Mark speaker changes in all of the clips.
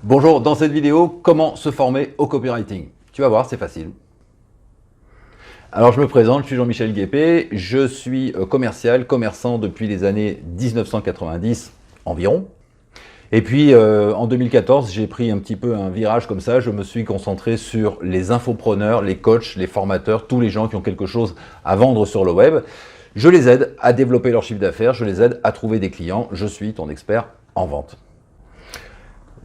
Speaker 1: Bonjour, dans cette vidéo, comment se former au copywriting? Tu vas voir, c'est facile. Alors je me présente, je suis Jean-Michel Guépé, je suis commerçant depuis les années 1990 environ. Et puis en 2014, j'ai pris un petit peu un virage comme ça, je me suis concentré sur les infopreneurs, les coachs, les formateurs, tous les gens qui ont quelque chose à vendre sur le web. Je les aide à développer leur chiffre d'affaires, je les aide à trouver des clients, je suis ton expert en vente.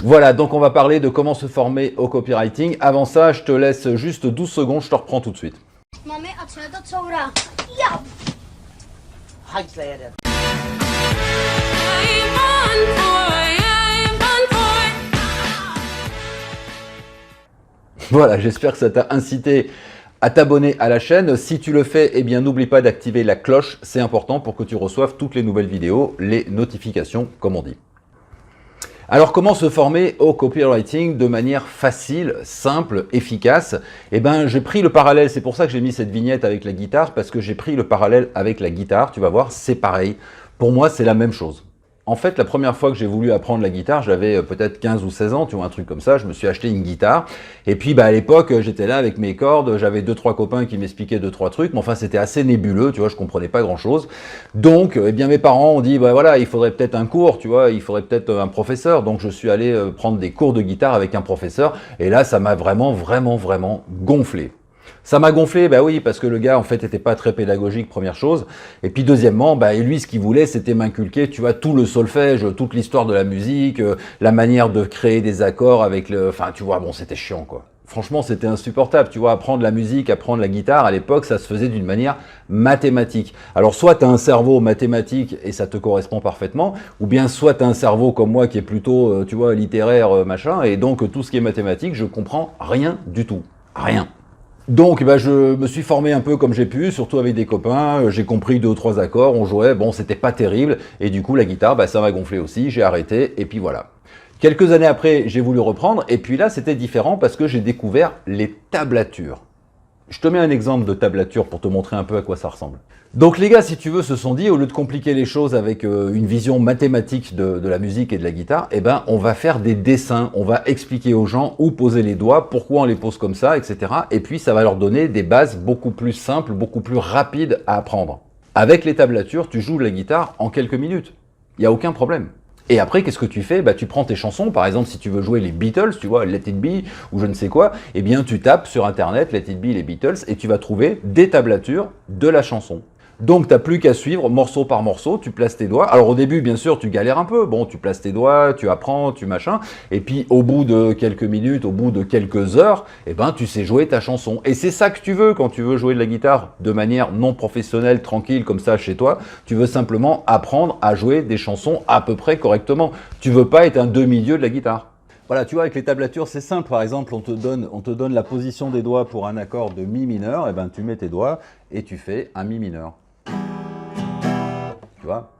Speaker 1: Voilà, donc on va parler de comment se former au copywriting. Avant ça, je te laisse juste 12 secondes, je te reprends tout de suite.
Speaker 2: Mami, a co ja do coura? Ja!
Speaker 3: Chodź za jeden.
Speaker 1: Voilà, j'espère que ça t'a incité à t'abonner à la chaîne. Si tu le fais, eh bien n'oublie pas d'activer la cloche, c'est important pour que tu reçoives toutes les nouvelles vidéos, les notifications comme on dit. Alors, comment se former au copywriting de manière facile, simple, efficace? Eh bien, j'ai pris le parallèle, c'est pour ça que j'ai mis cette vignette avec la guitare, parce que j'ai pris le parallèle avec la guitare, tu vas voir, c'est pareil. Pour moi, c'est la même chose. En fait, la première fois que j'ai voulu apprendre la guitare, j'avais peut-être 15 ou 16 ans, tu vois, un truc comme ça, je me suis acheté une guitare. Et puis, à l'époque, j'étais là avec mes cordes, j'avais 2-3 copains qui m'expliquaient 2-3 trucs, mais enfin, c'était assez nébuleux, tu vois, je comprenais pas grand-chose. Donc, eh bien, mes parents ont dit, voilà, il faudrait peut-être un cours, tu vois, il faudrait peut-être un professeur. Donc, je suis allé prendre des cours de guitare avec un professeur, et là, ça m'a vraiment gonflé. Ça m'a gonflé, oui, parce que le gars, en fait, était pas très pédagogique, première chose. Et puis, deuxièmement, lui, ce qu'il voulait, c'était m'inculquer, tu vois, tout le solfège, toute l'histoire de la musique, la manière de créer des accords avec le... Enfin, tu vois, bon, c'était chiant, quoi. Franchement, c'était insupportable, tu vois, apprendre la musique, apprendre la guitare, à l'époque, ça se faisait d'une manière mathématique. Alors, soit tu as un cerveau mathématique et ça te correspond parfaitement, ou bien soit tu as un cerveau comme moi qui est plutôt, tu vois, littéraire, machin, et donc tout ce qui est mathématique, je comprends rien du tout. Rien. Donc, je me suis formé un peu comme j'ai pu, surtout avec des copains, j'ai compris 2 ou 3 accords, on jouait, bon, c'était pas terrible, et du coup, la guitare, ça m'a gonflé aussi, j'ai arrêté, et puis voilà. Quelques années après, j'ai voulu reprendre, et puis là, c'était différent parce que j'ai découvert les tablatures. Je te mets un exemple de tablature pour te montrer un peu à quoi ça ressemble. Donc les gars, si tu veux, se sont dit, au lieu de compliquer les choses avec une vision mathématique de la musique et de la guitare, on va faire des dessins, on va expliquer aux gens où poser les doigts, pourquoi on les pose comme ça, etc. Et puis ça va leur donner des bases beaucoup plus simples, beaucoup plus rapides à apprendre. Avec les tablatures, tu joues de la guitare en quelques minutes. Il n'y a aucun problème. Et après, qu'est-ce que tu fais? Tu prends tes chansons, par exemple, si tu veux jouer les Beatles, tu vois, Let It Be, ou je ne sais quoi, tu tapes sur Internet, Let It Be, les Beatles, et tu vas trouver des tablatures de la chanson. Donc, tu n'as plus qu'à suivre morceau par morceau, tu places tes doigts. Alors, au début, bien sûr, tu galères un peu. Bon, tu places tes doigts, tu apprends, tu machin. Et puis, au bout de quelques minutes, au bout de quelques heures, tu sais jouer ta chanson. Et c'est ça que tu veux quand tu veux jouer de la guitare de manière non professionnelle, tranquille, comme ça, chez toi. Tu veux simplement apprendre à jouer des chansons à peu près correctement. Tu veux pas être un demi-dieu de la guitare. Voilà, tu vois, avec les tablatures, c'est simple. Par exemple, on te donne la position des doigts pour un accord de mi mineur. Tu mets tes doigts et tu fais un mi mineur. Tu vois?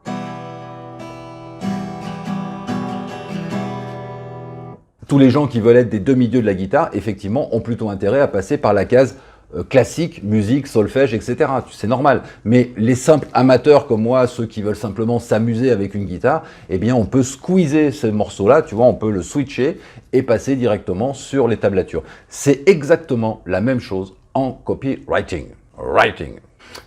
Speaker 1: Tous les gens qui veulent être des demi-dieux de la guitare, effectivement, ont plutôt intérêt à passer par la case classique, musique, solfège, etc. C'est normal. Mais les simples amateurs comme moi, ceux qui veulent simplement s'amuser avec une guitare, on peut squeezer ce morceau-là, tu vois, on peut le switcher et passer directement sur les tablatures. C'est exactement la même chose en copywriting.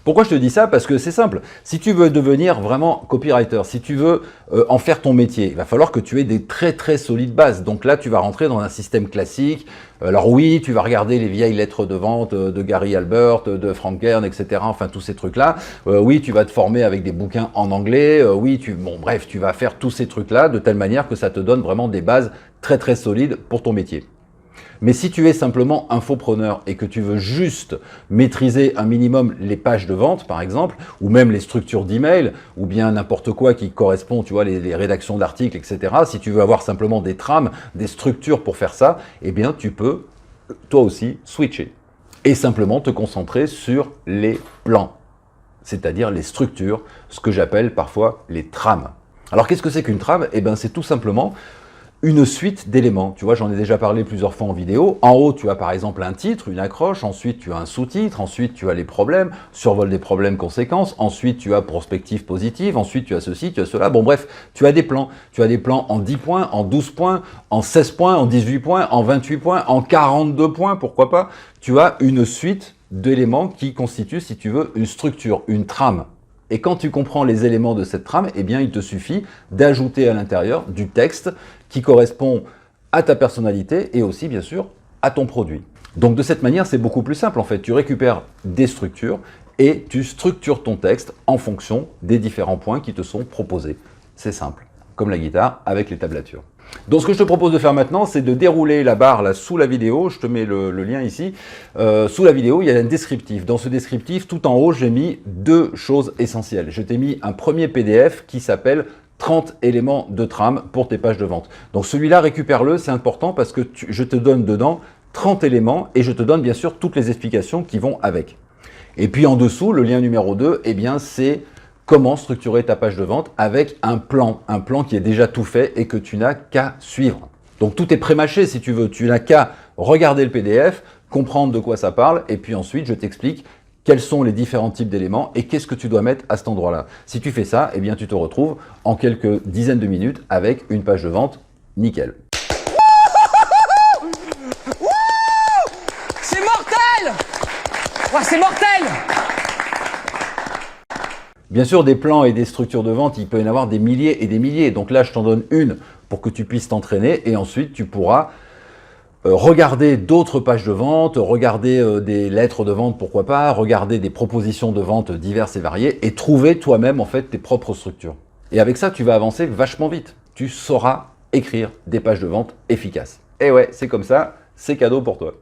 Speaker 1: Pourquoi je te dis ça? Parce que c'est simple. Si tu veux devenir vraiment copywriter, si tu veux en faire ton métier, il va falloir que tu aies des très solides bases. Donc là, tu vas rentrer dans un système classique. Alors oui, tu vas regarder les vieilles lettres de vente de Gary Albert, de Frank Kern, etc. Enfin, tous ces trucs-là. Oui, tu vas te former avec des bouquins en anglais. Bref, tu vas faire tous ces trucs-là de telle manière que ça te donne vraiment des bases très solides pour ton métier. Mais si tu es simplement infopreneur et que tu veux juste maîtriser un minimum les pages de vente, par exemple, ou même les structures d'email, ou bien n'importe quoi qui correspond, tu vois, les rédactions d'articles, etc. Si tu veux avoir simplement des trames, des structures pour faire ça, tu peux, toi aussi, switcher. Et simplement te concentrer sur les plans, c'est-à-dire les structures, ce que j'appelle parfois les trames. Alors, qu'est-ce que c'est qu'une trame? C'est tout simplement une suite d'éléments. Tu vois, j'en ai déjà parlé plusieurs fois en vidéo. En haut, tu as par exemple un titre, une accroche, ensuite tu as un sous-titre, ensuite tu as les problèmes, survol des problèmes, conséquences, ensuite tu as prospective positive, ensuite tu as ceci, tu as cela. Bon bref, tu as des plans. Tu as des plans en 10 points, en 12 points, en 16 points, en 18 points, en 28 points, en 42 points, pourquoi pas. Tu as une suite d'éléments qui constituent, si tu veux, une structure, une trame. Et quand tu comprends les éléments de cette trame, eh bien, il te suffit d'ajouter à l'intérieur du texte qui correspond à ta personnalité et aussi, bien sûr, à ton produit. Donc, de cette manière, c'est beaucoup plus simple. En fait, tu récupères des structures et tu structures ton texte en fonction des différents points qui te sont proposés. C'est simple, comme la guitare avec les tablatures. Donc ce que je te propose de faire maintenant, c'est de dérouler la barre là sous la vidéo. Je te mets le lien ici. Sous la vidéo, il y a un descriptif. Dans ce descriptif, tout en haut, j'ai mis deux choses essentielles. Je t'ai mis un premier PDF qui s'appelle 30 éléments de trame pour tes pages de vente. Donc celui-là, récupère-le, c'est important parce que je te donne dedans 30 éléments et je te donne bien sûr toutes les explications qui vont avec. Et puis en dessous, le lien numéro 2, eh bien c'est comment structurer ta page de vente avec un plan qui est déjà tout fait et que tu n'as qu'à suivre. Donc tout est pré-mâché si tu veux, tu n'as qu'à regarder le PDF, comprendre de quoi ça parle et puis ensuite je t'explique quels sont les différents types d'éléments et qu'est-ce que tu dois mettre à cet endroit-là. Si tu fais ça, eh bien tu te retrouves en quelques dizaines de minutes avec une page de vente nickel.
Speaker 4: C'est mortel! Oh, c'est mortel!
Speaker 1: Bien sûr, des plans et des structures de vente, il peut y en avoir des milliers et des milliers. Donc là, je t'en donne une pour que tu puisses t'entraîner et ensuite, tu pourras regarder d'autres pages de vente, regarder des lettres de vente, pourquoi pas, regarder des propositions de vente diverses et variées et trouver toi-même en fait tes propres structures. Et avec ça, tu vas avancer vachement vite. Tu sauras écrire des pages de vente efficaces. Et ouais, c'est comme ça. C'est cadeau pour toi.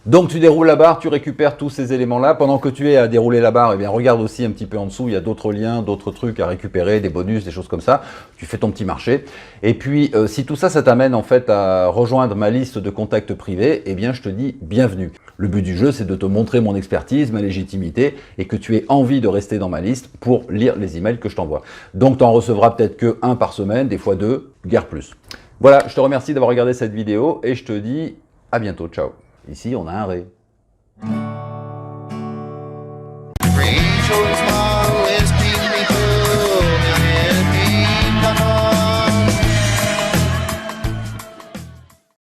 Speaker 1: Donc tu déroules la barre, tu récupères tous ces éléments-là. Pendant que tu es à dérouler la barre, eh bien, regarde aussi un petit peu en dessous, il y a d'autres liens, d'autres trucs à récupérer, des bonus, des choses comme ça. Tu fais ton petit marché. Et puis, si tout ça, ça t'amène en fait à rejoindre ma liste de contacts privés, eh bien je te dis bienvenue. Le but du jeu, c'est de te montrer mon expertise, ma légitimité et que tu aies envie de rester dans ma liste pour lire les emails que je t'envoie. Donc tu en recevras peut-être que 1 par semaine, des fois 2, guère plus. Voilà, je te remercie d'avoir regardé cette vidéo et je te dis à bientôt, ciao. Ici, on a un ré.